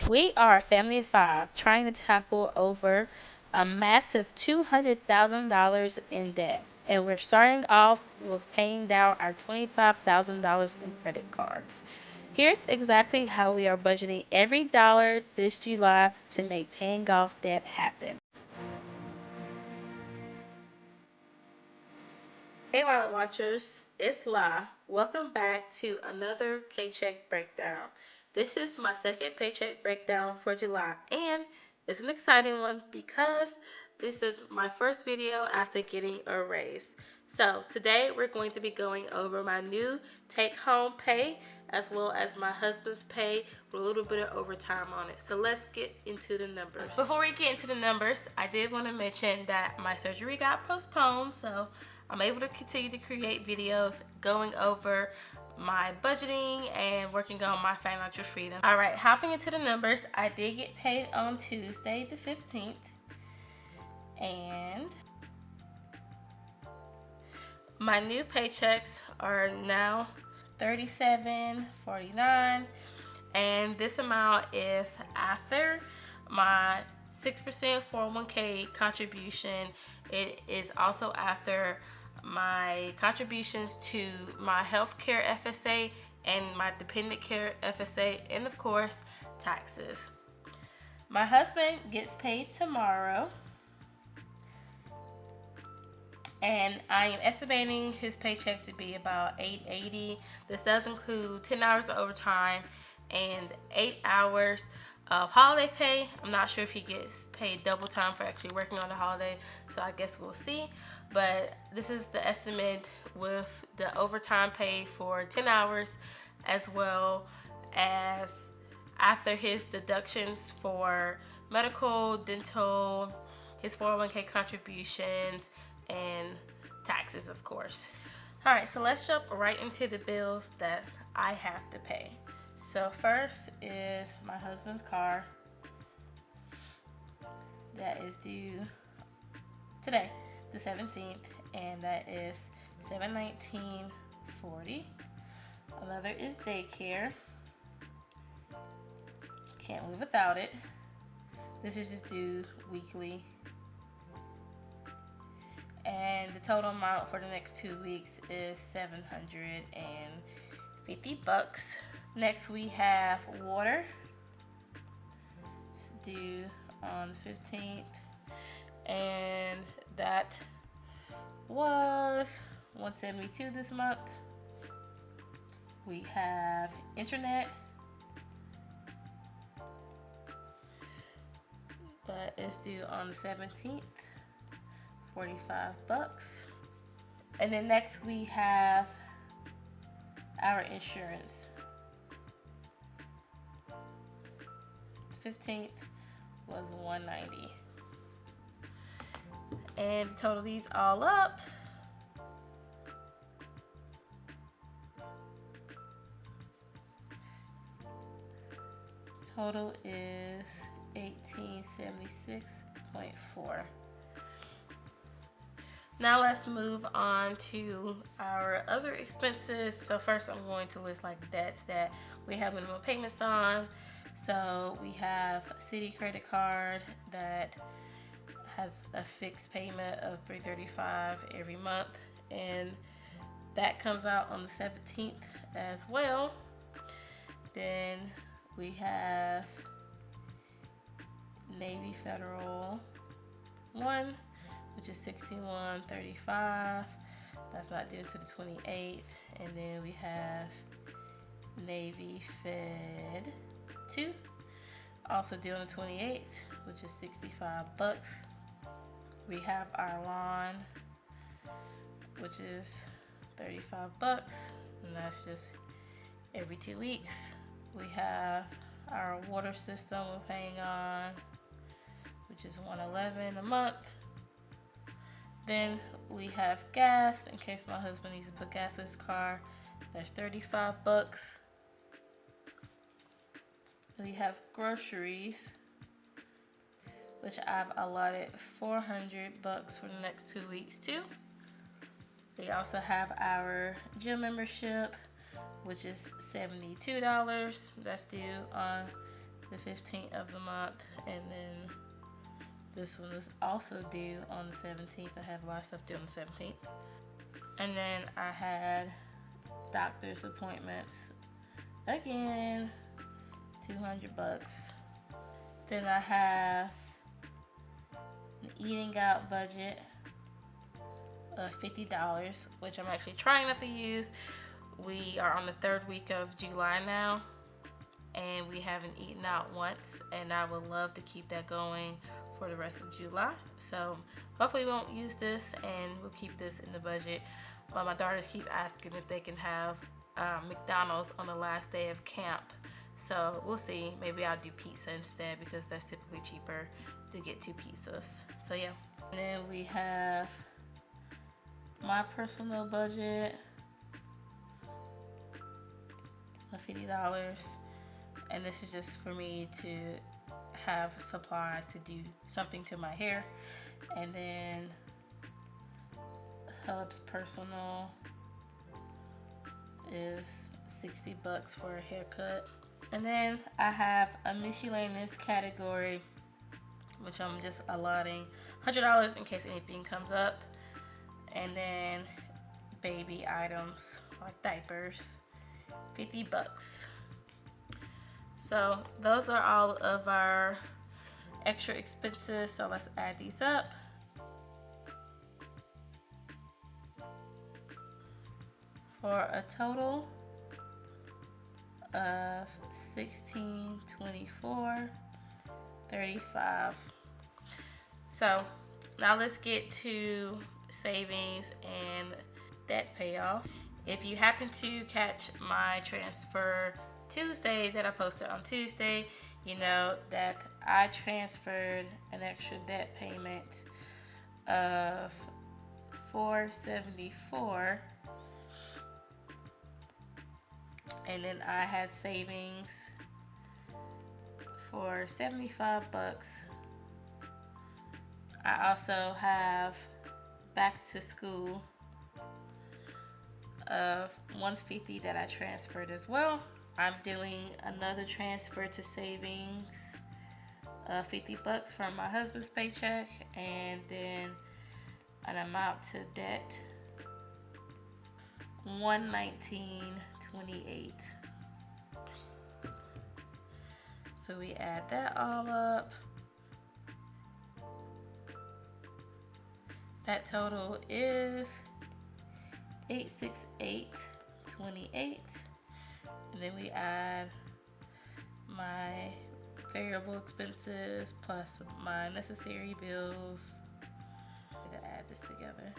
We are a family of five trying to tackle over a massive $200,000 in debt. And we're starting off with paying down our $25,000 in credit cards. Here's exactly how we are budgeting every dollar this July to make paying off debt happen. Hey Wallet Watchers, it's La. Welcome back to another Paycheck Breakdown. This is my second Paycheck Breakdown for July, and it's an exciting one because this is my first video after getting a raise. So today we're going to be going over my new take-home pay as well as my husband's pay with a little bit of overtime on it. So let's get into the numbers. Before we get into the numbers, I did want to mention that my surgery got postponed, so I'm able to continue to create videos going over my budgeting and working on my financial freedom. All right, hopping into the numbers, I did get paid on Tuesday the 15th, and my new paychecks are now $37.49, and this amount is after my 6% 401k contribution. It is also after my contributions to my healthcare FSA and my dependent care FSA, and of course taxes. My husband gets paid tomorrow, and I am estimating his paycheck to be about $880. This does include 10 hours of overtime and 8 hours of holiday pay. I'm not sure if he gets paid double time for actually working on the holiday, so I guess we'll see. But this is the estimate with the overtime pay for 10 hours, as well as after his deductions for medical, dental, his 401k contributions, and taxes, of course. All right, so let's jump right into the bills that I have to pay. So first is my husband's car that is due today, the 17th, and that is $719.40. Another is daycare. Can't live without it. This is just due weekly. And the total amount for the next 2 weeks is $750. Next we have water. It's due on the 15th, and that was $172 this month. We have internet. That is due on the 17th, $45. And then next we have our insurance. 15th was $190. And to total these all up, total is $1876.4. Now let's move on to our other expenses. So first I'm going to list like debts that we have minimum payments on. So we have a city credit card that has a fixed payment of $335 every month, and that comes out on the 17th as well. Then we have Navy Federal 1, which is $61.35. That's not due until the 28th. And then we have Navy Fed 2, also due on the 28th, which is $65. We have our lawn, which is $35, and that's just every 2 weeks. We have our water system we're paying on, which is $111 a month. Then we have gas, in case my husband needs to put gas in his car. That's $35. We have groceries, which I've allotted $400 for the next 2 weeks too. We also have our gym membership, which is $72. That's due on the 15th of the month, and then this one is also due on the 17th. I have a lot of stuff due on the 17th. And then I had doctor's appointments again, $200. Then I have an eating out budget of $50, which I'm actually trying not to use. We are on the 3rd week of July now, and we haven't eaten out once, and I would love to keep that going for the rest of July. So hopefully we won't use this, and we'll keep this in the budget. But my daughters keep asking if they can have McDonald's on the last day of camp. So we'll see. Maybe I'll do pizza instead, because that's typically cheaper to get 2 pizzas. So yeah. And then we have my personal budget of $50. And this is just for me to have supplies to do something to my hair. And then Hub's personal is $60 for a haircut. And then I have a miscellaneous category, which I'm just allotting $100 in case anything comes up. And then baby items like diapers, $50. So those are all of our extra expenses. So let's add these up. For a total of $1624.35. So now let's get to savings and debt payoff. If you happen to catch my transfer Tuesday that I posted on Tuesday, you know that I transferred an extra debt payment of $474, and then I had savings for $75. I also have back to school of $150 that I transferred as well. I'm doing another transfer to savings of $50 from my husband's paycheck, and then an amount to debt $119.28. So we add that all up. That total is $868.28. And then we add my variable expenses plus my necessary bills. I need to add this together.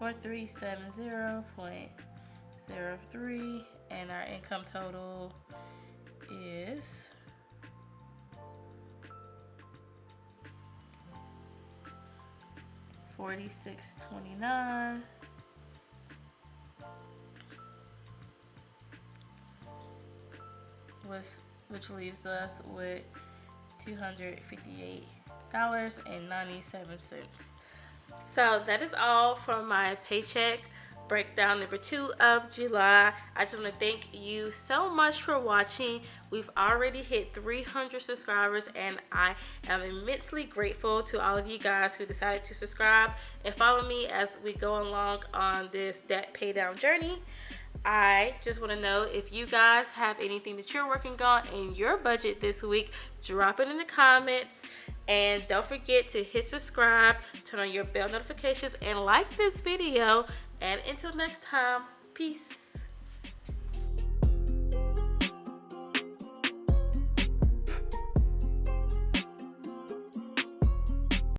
$4370.03, and our income total is $4629. Which leaves us with $258.97. So that is all for my paycheck breakdown number 2 of July. I just want to thank you so much for watching. We've already hit 300 subscribers, and I am immensely grateful to all of you guys who decided to subscribe and follow me as we go along on this debt pay down journey. I just want to know if you guys have anything that you're working on in your budget this week. Drop it in the comments, and don't forget to hit subscribe, turn on your bell notifications, and like this video. And until next time, peace.